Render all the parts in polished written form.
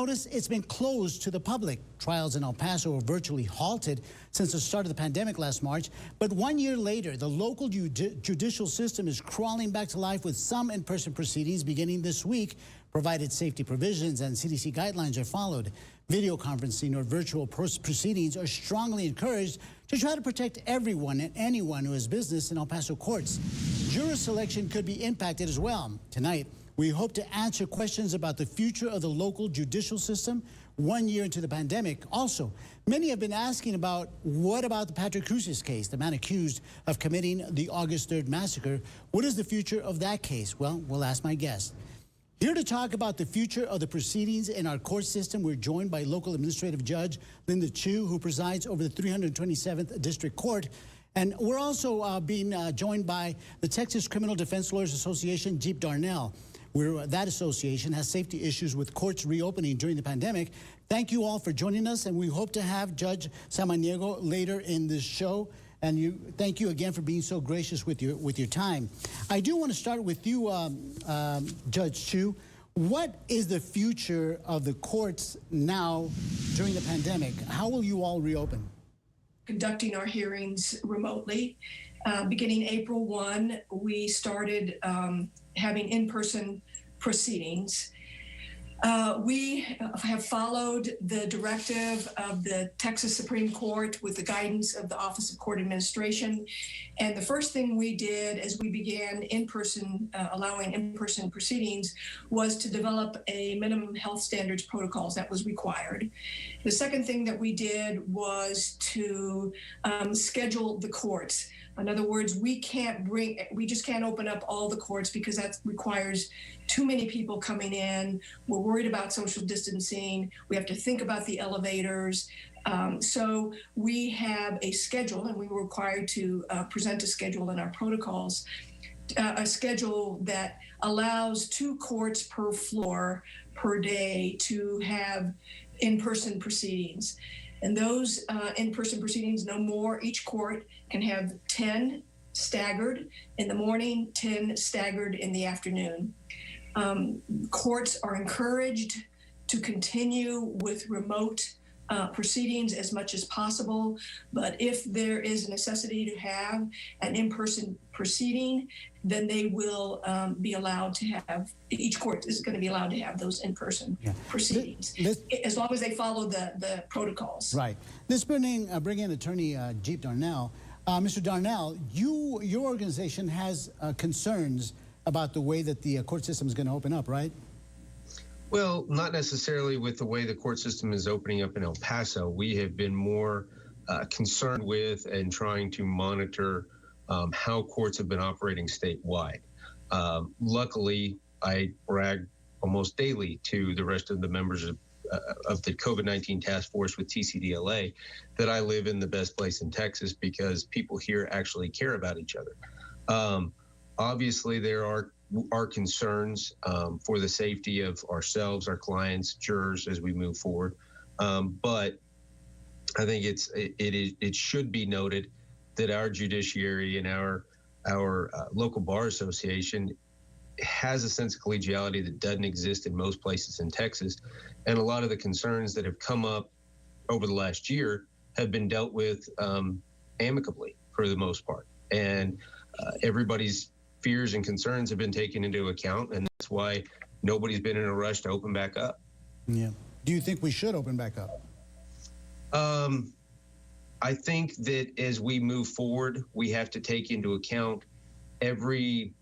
Notice it's been closed to the public. Trials in El Paso were virtually halted since the start of the pandemic last March. But 1 year later, the local judicial system is crawling back to life with some in-person proceedings beginning this week, provided safety provisions and CDC guidelines are followed. Video conferencing or virtual proceedings are strongly encouraged to try to protect everyone and anyone who has business in El Paso courts. Juror selection could be impacted as well. Tonight, we hope to answer questions about the future of the local judicial system 1 year into the pandemic. Also, many have been asking about what about the Patrick Cruces case, the man accused of committing the August 3rd massacre. What is the future of that case? Well, we'll ask my guest. Here to talk about the future of the proceedings in our court system, we're joined by local administrative judge Linda Chu, who presides over the 327th District Court. And we're also being joined by the Texas Criminal Defense Lawyers Association, Jeep Darnell. That association has safety issues with courts reopening during the pandemic. Thank you all for joining us, and we hope to have Judge Samaniego later in this show. And thank you again for being so gracious with your time. I do want to start with you, Judge Chu. What is the future of the courts now during the pandemic? How will you all reopen? Conducting our hearings remotely. Beginning April 1, we started having in-person proceedings. We have followed the directive of the Texas Supreme Court with the guidance of the Office of Court Administration. And the first thing we did as we began allowing in-person proceedings was to develop a minimum health standards protocols that was required. The second thing that we did was to schedule the courts. In other words, we just can't open up all the courts because that requires too many people coming in. We're worried about social distancing. We have to think about the elevators. So we have a schedule, and we were required to present a schedule in our protocols, a schedule that allows 2 courts per floor per day to have in-person proceedings. And those in-person proceedings, no more. Each court can have 10 staggered in the morning, 10 staggered in the afternoon. Courts are encouraged to continue with remote proceedings as much as possible, but if there is a necessity to have an in-person proceeding, then they will be allowed to have, each court is going to be allowed to have those in-person proceedings, as long as they follow the protocols. Right. Let's bring in attorney Jeep Darnell. Mr. Darnell, your organization has concerns about the way that the court system is going to open up, right? Well, not necessarily with the way the court system is opening up in El Paso. We have been more concerned with and trying to monitor how courts have been operating statewide. Luckily, I brag almost daily to the rest of the members of the COVID-19 task force with TCDLA that I live in the best place in Texas because people here actually care about each other. Obviously, there are concerns for the safety of ourselves, our clients, jurors as we move forward. But I think it should be noted that our judiciary and our local bar association has a sense of collegiality that doesn't exist in most places in Texas. And a lot of the concerns that have come up over the last year have been dealt with amicably for the most part. And everybody's fears and concerns have been taken into account, and that's why nobody's been in a rush to open back up. Yeah. Do you think we should open back up? I think that as we move forward, we have to take into account everybody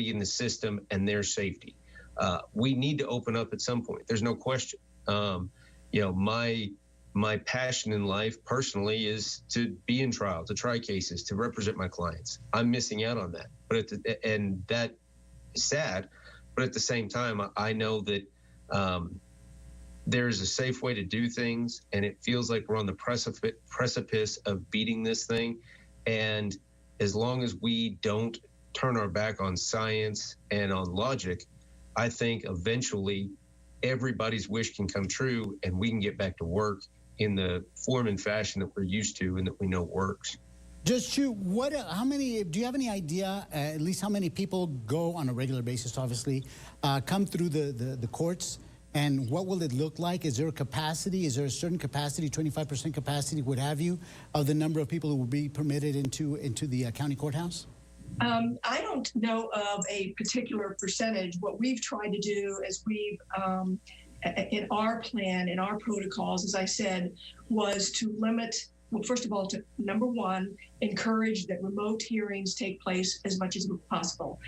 in the system and their safety. We need to open up at some point. There's no question. My passion in life personally is to be in trial, to try cases, to represent my clients. I'm missing out on that, and that is sad. But at the same time, I know that there's a safe way to do things, and it feels like we're on the precipice of beating this thing. And as long as we don't turn our back on science and on logic, I think eventually everybody's wish can come true, and we can get back to work in the form and fashion that we're used to and that we know works. Just Chu, do you have any idea at least how many people go on a regular basis, obviously, come through the courts And what will it look like? Is there a capacity? Is there a certain capacity, 25% capacity, what have you, of the number of people who will be permitted into the county courthouse? I don't know of a particular percentage. What we've tried to do is in our plan, in our protocols, as I said, was to limit, well, first of all, to number one, encourage that remote hearings take place as much as possible.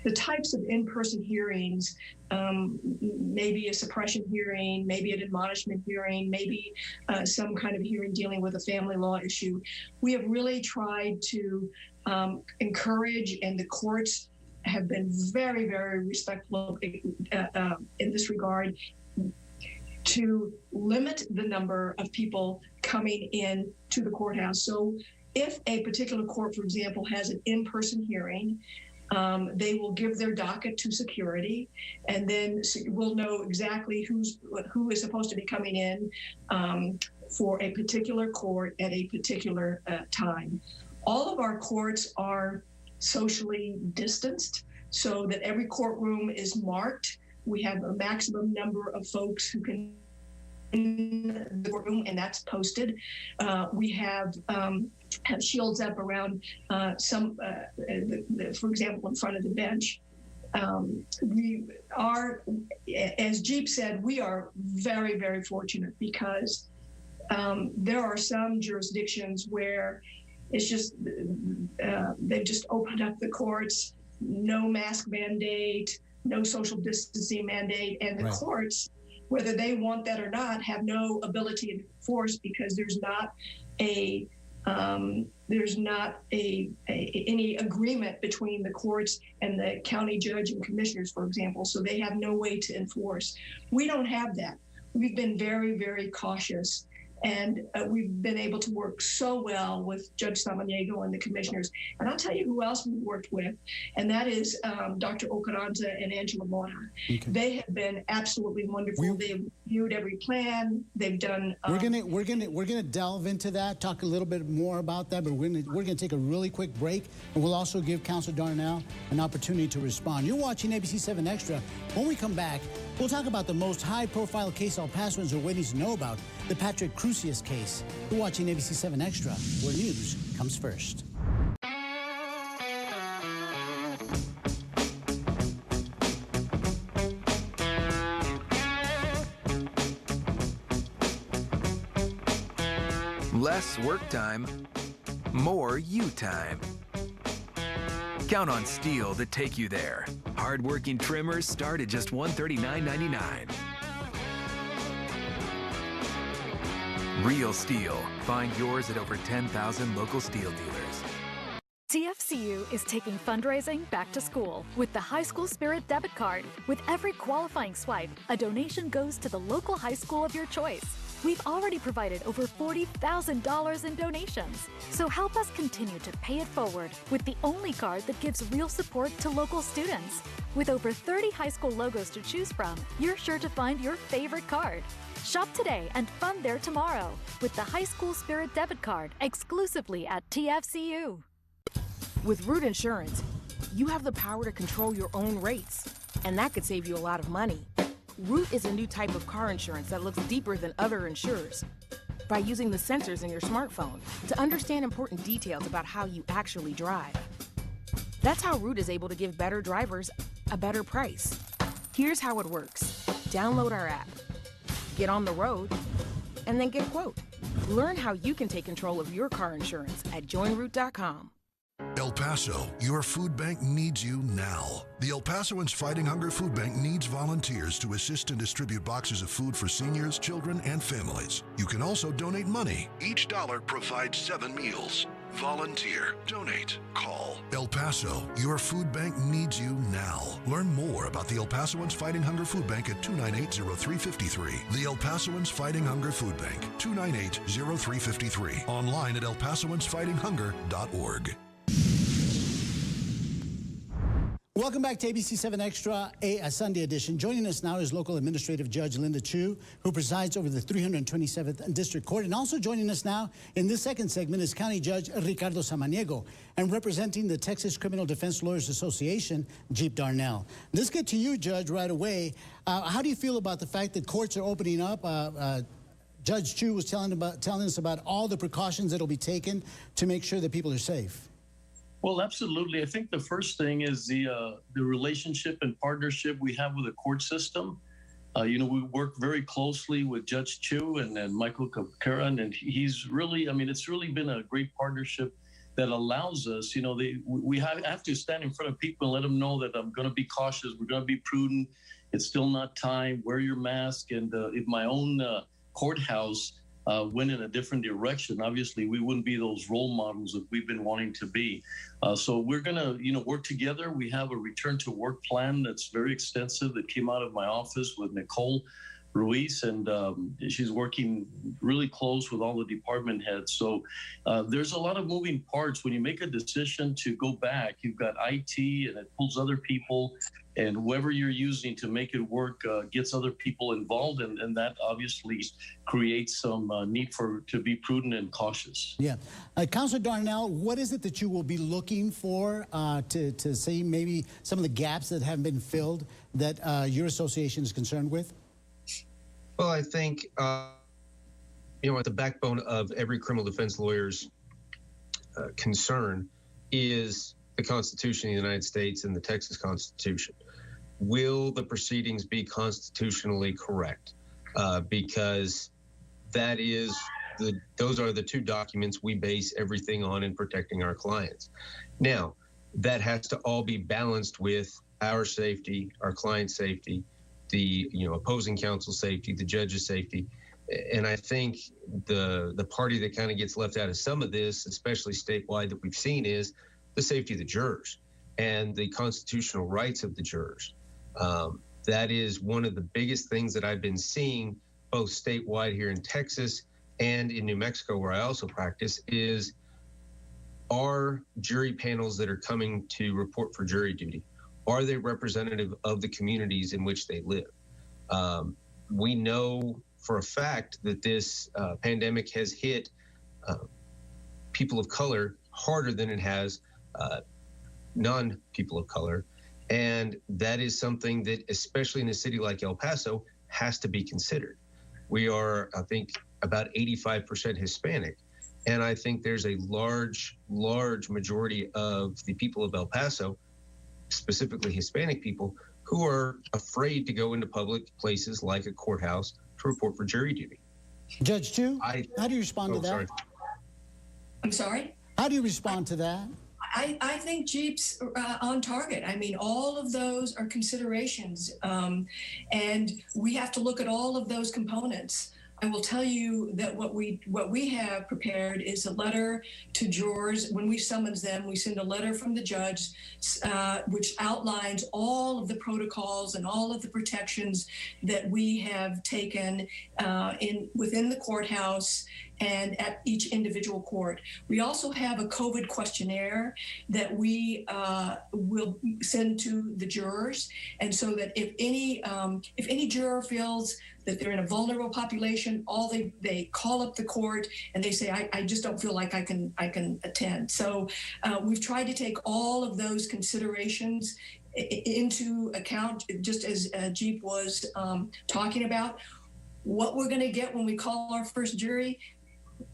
The types of in-person hearings, maybe a suppression hearing, maybe an admonishment hearing, maybe some kind of hearing dealing with a family law issue. We have really tried to encourage, and the courts have been very, very respectful in this regard, to limit the number of people coming in to the courthouse. So if a particular court, for example, has an in-person hearing, they will give their docket to security, and then we'll know exactly who is supposed to be coming in for a particular court at a particular time. All of our courts are socially distanced so that every courtroom is marked. We have a maximum number of folks who can in the courtroom, and that's posted. We have shields up around for example, in front of the bench. We are, as Jeep said, we are very, very fortunate because there are some jurisdictions where it's just, they've just opened up the courts, no mask mandate, no social distancing mandate, and the courts, whether they want that or not, have no ability to enforce because there's not any agreement between the courts and the county judge and commissioners, for example. So they have no way to enforce. We don't have that. We've been very, very cautious. And we've been able to work so well with Judge Samaniego and the commissioners. And I'll tell you who else we worked with, and that is Dr. Ocaranza and Angela Mora. Okay. They have been absolutely wonderful. They've reviewed every plan. They've done. We're gonna delve into that, talk a little bit more about that, but we're gonna take a really quick break, and we'll also give Councilor Darnell an opportunity to respond. You're watching ABC-7 Extra. When we come back, we'll talk about the most high-profile case El Pasoans are waiting to know about, the Patrick Crusius case. You're watching ABC-7 Extra, where news comes first. Less work time, more you time. Count on Steel to take you there. Hard-working trimmers start at just $139.99. Real Steel. Find yours at over 10,000 local Steel dealers. TFCU is taking fundraising back to school with the High School Spirit debit card. With every qualifying swipe, a donation goes to the local high school of your choice. We've already provided over $40,000 in donations. So help us continue to pay it forward with the only card that gives real support to local students. With over 30 high school logos to choose from, you're sure to find your favorite card. Shop today and fund there tomorrow with the High School Spirit debit card exclusively at TFCU. With Root Insurance, you have the power to control your own rates, and that could save you a lot of money. Root is a new type of car insurance that looks deeper than other insurers by using the sensors in your smartphone to understand important details about how you actually drive. That's how Root is able to give better drivers a better price. Here's how it works. Download our app, get on the road, and then get a quote. Learn how you can take control of your car insurance at joinroot.com. El Paso, your food bank needs you now. The El Pasoans Fighting Hunger Food Bank needs volunteers to assist and distribute boxes of food for seniors, children, and families. You can also donate money. Each dollar provides 7 meals. Volunteer, donate, call. El Paso, your food bank needs you now. Learn more about the El Pasoans Fighting Hunger Food Bank at 298-0353. The El Pasoans Fighting Hunger Food Bank, 298-0353. Online at elpasoansfightinghunger.org. Welcome back to ABC-7 Extra, a Sunday edition. Joining us now is local administrative judge Linda Chu, who presides over the 327th District Court. And also joining us now in this second segment is County Judge Ricardo Samaniego, and representing the Texas Criminal Defense Lawyers Association, Jeep Darnell. Let's get to you, Judge, right away. How do you feel about the fact that courts are opening up? Judge Chu was telling us about all the precautions that will be taken to make sure that people are safe. Well, absolutely. I think the first thing is the relationship and partnership we have with the court system. We work very closely with Judge Chu and Michael Caparan, and he's really, it's really been a great partnership that allows us, we have to stand in front of people and let them know that I'm going to be cautious, we're going to be prudent, it's still not time, wear your mask. And if my own courthouse went in a different direction, obviously we wouldn't be those role models that we've been wanting to be. So we're gonna, work together. We have a return to work plan that's very extensive that came out of my office with Nicole Ruiz, and she's working really close with all the department heads. So there's a lot of moving parts. When you make a decision to go back, you've got IT and it pulls other people, and whoever you're using to make it work gets other people involved, and that obviously creates some need to be prudent and cautious. Yeah. Counselor Darnell, what is it that you will be looking for to see maybe some of the gaps that haven't been filled that your association is concerned with? Well, I think, at the backbone of every criminal defense lawyer's concern is the Constitution of the United States and the Texas Constitution. Will the proceedings be constitutionally correct? Because those are the two documents we base everything on in protecting our clients. Now, that has to all be balanced with our safety, our client's safety, the opposing counsel's safety, the judge's safety. And I think the party that kind of gets left out of some of this, especially statewide, that we've seen is the safety of the jurors and the constitutional rights of the jurors. That is one of the biggest things that I've been seeing both statewide here in Texas and in New Mexico, where I also practice, is our jury panels that are coming to report for jury duty, are they representative of the communities in which they live? We know for a fact that this pandemic has hit people of color harder than it has non-people of color. And that is something that, especially in a city like El Paso, has to be considered. We are, I think, about 85% Hispanic. And I think there's a large majority of the people of El Paso, specifically Hispanic people, who are afraid to go into public places like a courthouse to report for jury duty. Judge Chu, how do you respond to that? Sorry. I'm sorry? How do you respond to that? I think Jeep's on target. All of those are considerations, and we have to look at all of those components. I will tell you that what we have prepared is a letter to jurors. When we summons them, we send a letter from the judge, which outlines all of the protocols and all of the protections that we have taken within the courthouse and at each individual court. We also have a COVID questionnaire that we will send to the jurors, and so that if any juror feels that they're in a vulnerable population, they call up the court and they say, I just don't feel like I can attend. So we've tried to take all of those considerations into account, just as Jeep was talking about. What we're going to get when we call our first jury,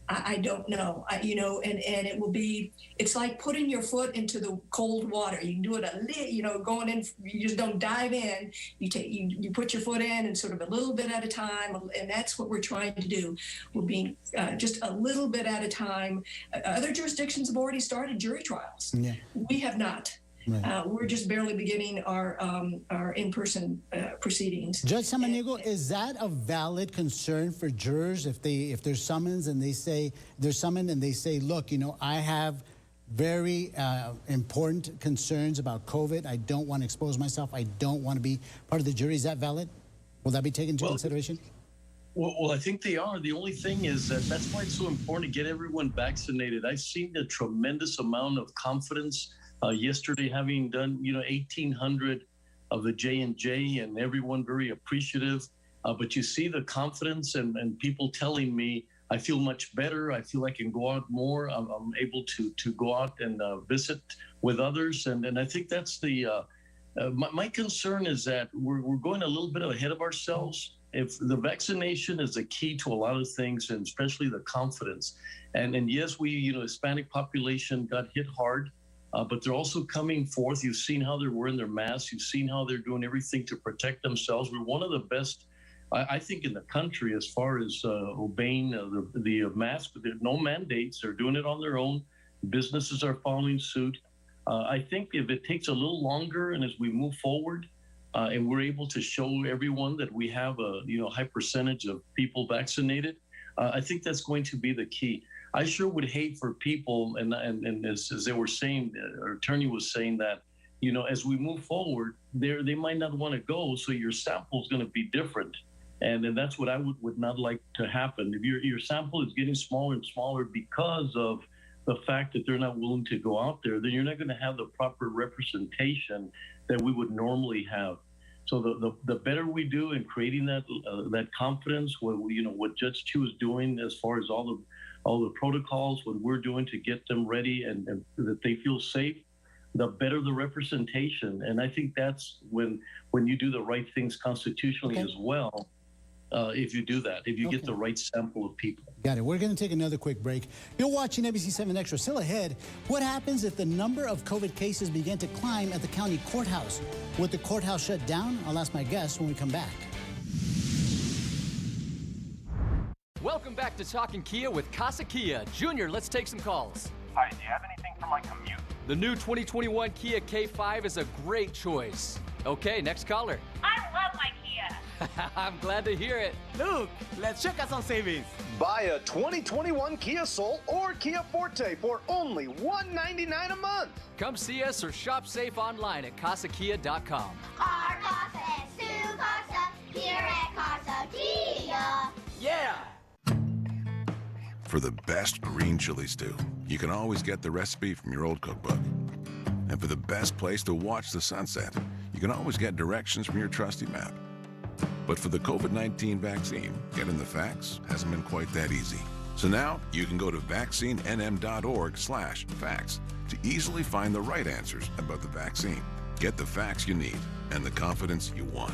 I don't know, and it will be, it's like putting your foot into the cold water. You can do it going in, you just don't dive in. You put your foot in and sort of a little bit at a time, and that's what we're trying to do. We're being just a little bit at a time. Other jurisdictions have already started jury trials. Yeah. We have not. Right. We're just barely beginning our in-person proceedings. Judge Samaniego, is that a valid concern for jurors if they're summoned and they say, look, I have very important concerns about COVID. I don't want to expose myself. I don't want to be part of the jury. Is that valid? Will that be taken into consideration? Well, I think they are. The only thing is that's why it's so important to get everyone vaccinated. I've seen a tremendous amount of confidence Yesterday, having done 1,800 of the J&J, and everyone very appreciative. But you see the confidence and people telling me, I feel much better. I feel I can go out more. I'm able to go out and visit with others. And I think that's my concern is that we're going a little bit ahead of ourselves. If the vaccination is the key to a lot of things, and especially the confidence. And yes, Hispanic population got hit hard, but they're also coming forth. You've seen how they're wearing their masks. You've seen how they're doing everything to protect themselves. We're one of the best, I think, in the country as far as obeying the mask. There are no mandates. They're doing it on their own. Businesses are following suit. I think if it takes a little longer, and as we move forward, and we're able to show everyone that we have a high percentage of people vaccinated, I think that's going to be the key. I sure would hate for people, and as they were saying, our attorney was saying that, as we move forward, they might not want to go, so your sample is going to be different. And that's what I would not like to happen. If your sample is getting smaller and smaller because of the fact that they're not willing to go out there, then you're not going to have the proper representation that we would normally have. So the better we do in creating that confidence, what Judge Chu is doing as far as all the protocols, what we're doing to get them ready and that they feel safe, the better the representation. And I think that's when you do the right things constitutionally as well. If you do that, if you get the right sample of people. Got it. We're going to take another quick break. You're watching ABC-7 Extra. Still ahead, what happens if the number of COVID cases begin to climb at the county courthouse? Would the courthouse shut down? I'll ask my guests when we come back. Welcome back to Talking Kia with Casa Kia. Junior, let's take some calls. Hi, do you have anything for my commute? The new 2021 Kia K5 is a great choice. Okay, next caller. I love my Kia. I'm glad to hear it. Look, let's check out some savings. Buy a 2021 Kia Soul or Kia Forte for only $199 a month. Come see us or shop safe online at CasaKia.com. Our Casa es su casa here at Casa Kia. Yeah! For the best green chili stew, you can always get the recipe from your old cookbook. And for the best place to watch the sunset, you can always get directions from your trusty map. But for the COVID-19 vaccine, getting the facts hasn't been quite that easy. So now you can go to vaccinenm.org/facts to easily find the right answers about the vaccine. Get the facts you need and the confidence you want.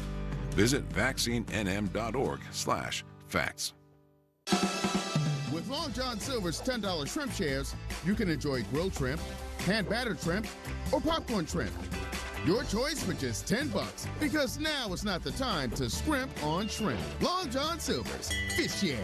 Visit vaccinenm.org/facts. With Long John Silver's $10 shrimp shares, you can enjoy grilled shrimp, hand-battered shrimp, or popcorn shrimp. Your choice for just $10, because now is not the time to scrimp on shrimp. Long John Silver's Fish Share.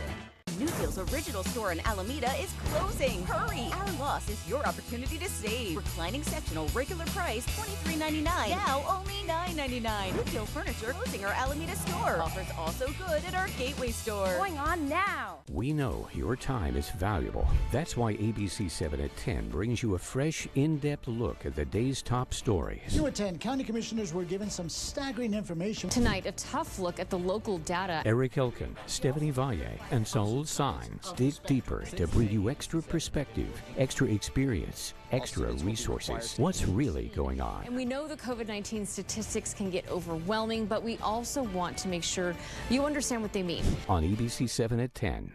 Newfield's original store in Alameda is closing. Hurry! Our loss is your opportunity to save. Reclining sectional, regular price, $23.99. Now only $9.99. Newfield Furniture closing our Alameda store. Offers also good at our Gateway store. Going on now. We know your time is valuable. That's why ABC-7 at 10 brings you a fresh, in-depth look at the day's top stories. New at 10, county commissioners were given some staggering information. Tonight, a tough look at the local data. Eric Elkin, Stephanie Valle, and Saul Signs dig deeper to bring you extra perspective, extra experience, extra resources. What's really going on? And we know the COVID-19 statistics can get overwhelming, but we also want to make sure you understand what they mean. On ABC-7 at 10.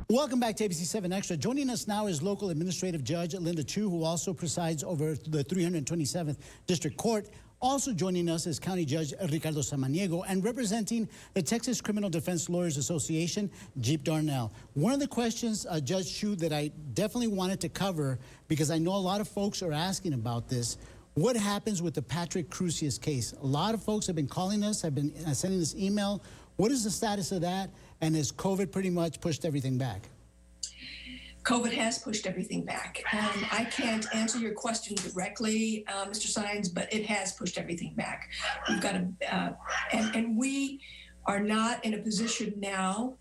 Welcome back to ABC-7 Extra. Joining us now is local administrative judge Linda Chu, who also presides over the 327th District Court. Also joining us is County Judge Ricardo Samaniego, and representing the Texas Criminal Defense Lawyers Association, Jeep Darnell. One of the questions, Judge Chu, that I definitely wanted to cover, because I know a lot of folks are asking about this, what happens with the Patrick Crusius case? A lot of folks have been calling us, have been sending us email. What is the status of that? And has COVID pretty much pushed everything back? COVID has pushed everything back. I can't answer your question directly, Mr. Sines, but it has pushed everything back. We've got to, and we are not in a position now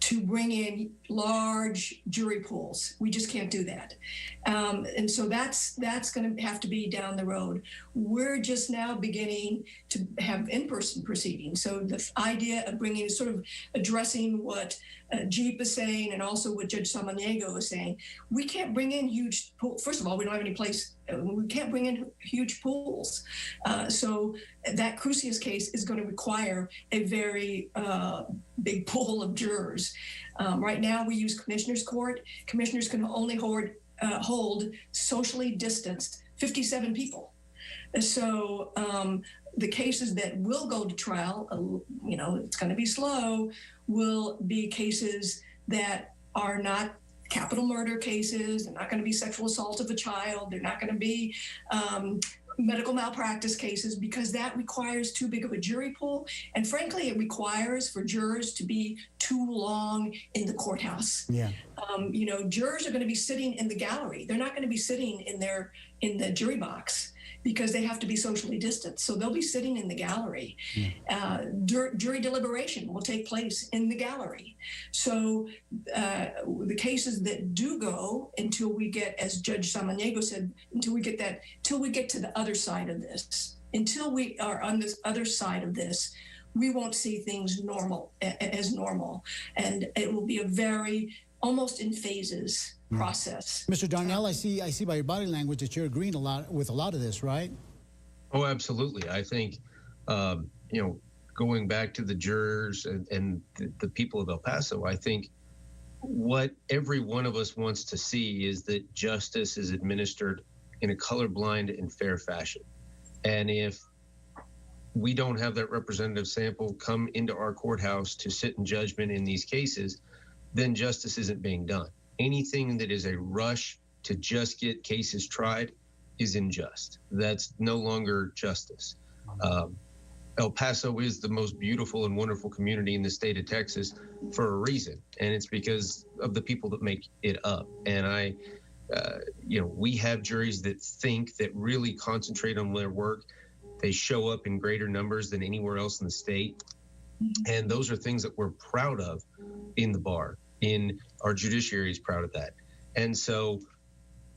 to bring in large jury pools. We just can't do that. And so that's going to have to be down the road. We're just now beginning to have in-person proceedings. So the idea of bringing, sort of addressing what Jeep is saying and also what Judge Samaniego is saying, we can't bring in huge pools. First of all, we don't have any place, we can't bring in huge pools. So that Crucius case is going to require a very big pool of jurors. Right now we use commissioner's court. Commissioners can only hold socially distanced 57 people. So the cases that will go to trial, it's going to be slow, will be cases that are not capital murder cases. They're not going to be sexual assault of a child. They're not going to be medical malpractice cases, because that requires too big of a jury pool. And frankly, it requires for jurors to be too long in the courthouse. Yeah. Jurors are going to be sitting in the gallery. They're not going to be sitting in the jury box, because they have to be socially distanced. So they'll be sitting in the gallery. Jury deliberation will take place in the gallery. So the cases that do go, until we get, as Judge Samaniego said, until we get to the other side of this, until we are on this other side of this, we won't see things as normal. And it will be a very, almost in phases, process. Mr. Darnell, I see by your body language that you're agreeing with a lot of this, right? Oh, absolutely. I think, going back to the jurors and the people of El Paso, I think what every one of us wants to see is that justice is administered in a colorblind and fair fashion. And if we don't have that representative sample come into our courthouse to sit in judgment in these cases, then justice isn't being done. Anything that is a rush to just get cases tried is unjust. That's no longer justice. El Paso is the most beautiful and wonderful community in the state of Texas for a reason, and it's because of the people that make it up. And we have juries that think, that really concentrate on their work. They show up in greater numbers than anywhere else in the state. And those are things that we're proud of in the bar. In our judiciary is proud of that. And so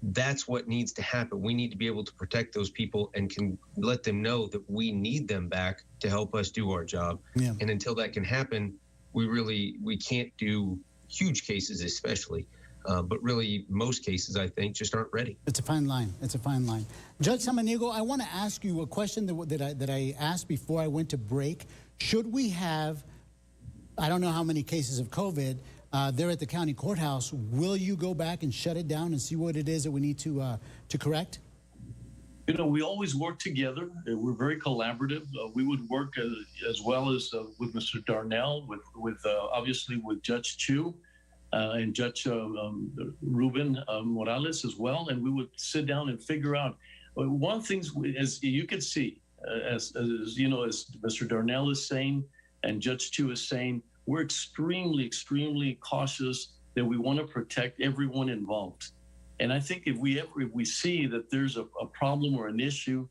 that's what needs to happen. We need to be able to protect those people and can let them know that we need them back to help us do our job. Yeah. And until that can happen, we can't do huge cases, especially. But really, most cases, I think, just aren't ready. It's a fine line. It's a fine line. Judge Samaniego, I want to ask you a question that I asked before I went to break. Should we have, I don't know how many cases of COVID there at the county courthouse, will you go back and shut it down and see what it is that we need to correct? We always work together. We're very collaborative. We would work as well as with Mr. Darnell, with obviously with Judge Chu and Judge Ruben Morales as well. And we would sit down and figure out one of the things, as you can see, as Mr. Darnell is saying and Judge Chu is saying, we're extremely, extremely cautious that we want to protect everyone involved. And I think if we see that there's a problem or an issue,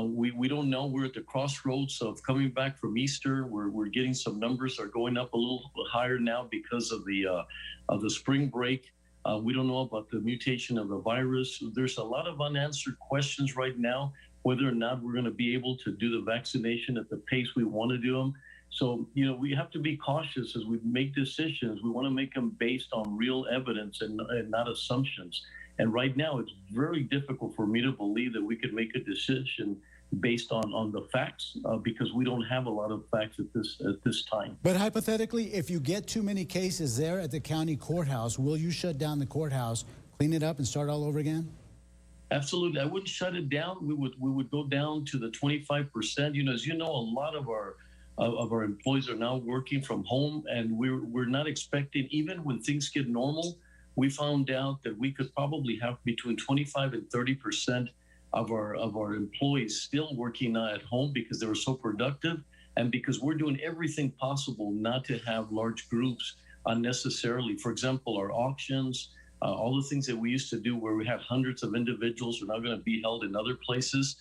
we don't know. We're at the crossroads of coming back from Easter. We're getting some numbers are going up a little higher now because of the spring break. We don't know about the mutation of the virus. There's a lot of unanswered questions right now, whether or not we're going to be able to do the vaccination at the pace we want to do them. So, we have to be cautious as we make decisions. We want to make them based on real evidence and not assumptions. And right now, it's very difficult for me to believe that we could make a decision based on the facts because we don't have a lot of facts at this time. But hypothetically, if you get too many cases there at the county courthouse, will you shut down the courthouse, clean it up, and start all over again? Absolutely. I wouldn't shut it down. We would go down to the 25%. As you know, a lot of our employees are now working from home, and we're not expecting, even when things get normal, we found out that we could probably have between 25 and 30% of our employees still working at home because they were so productive, and because we're doing everything possible not to have large groups unnecessarily. For example, our auctions, all the things that we used to do where we had hundreds of individuals are now going to be held in other places.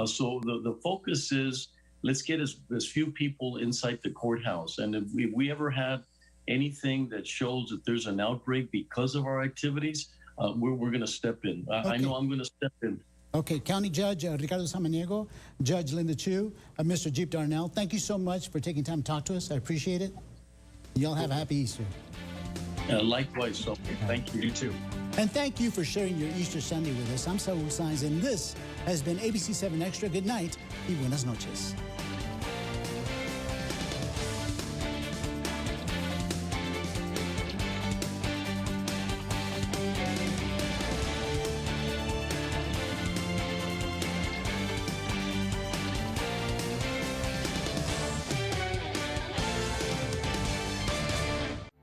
So the focus is, let's get as few people inside the courthouse. And if we ever had anything that shows that there's an outbreak because of our activities, we're going to step in. I know I'm going to step in. Okay, County Judge Ricardo Samaniego, Judge Linda Chu, Mr. Jeep Darnell, thank you so much for taking time to talk to us. I appreciate it. Y'all have a happy Easter. Likewise, so thank you. You too. And thank you for sharing your Easter Sunday with us. I'm Saul Saenz, and this has been ABC-7 Extra. Good night y buenas noches.